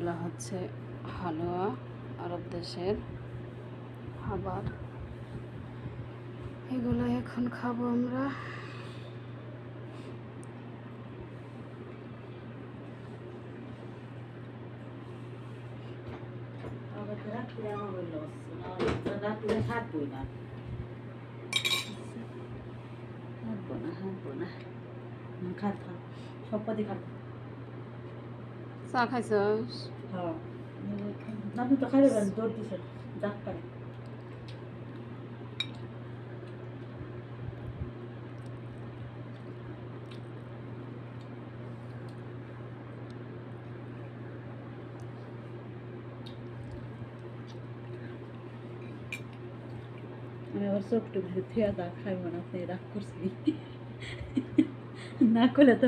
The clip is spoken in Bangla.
এগুলো হচ্ছে হালুয়া, আরব দেশের খাবার। এগুলো এখন খাবো আমরা। চা খাইছস? আপনি তো খাইবে জোর দিছেন ডাক পারে। আমি আবার চোখটুক থেয়া দা খাইব না, আপনি রাগ করছি না করলে তো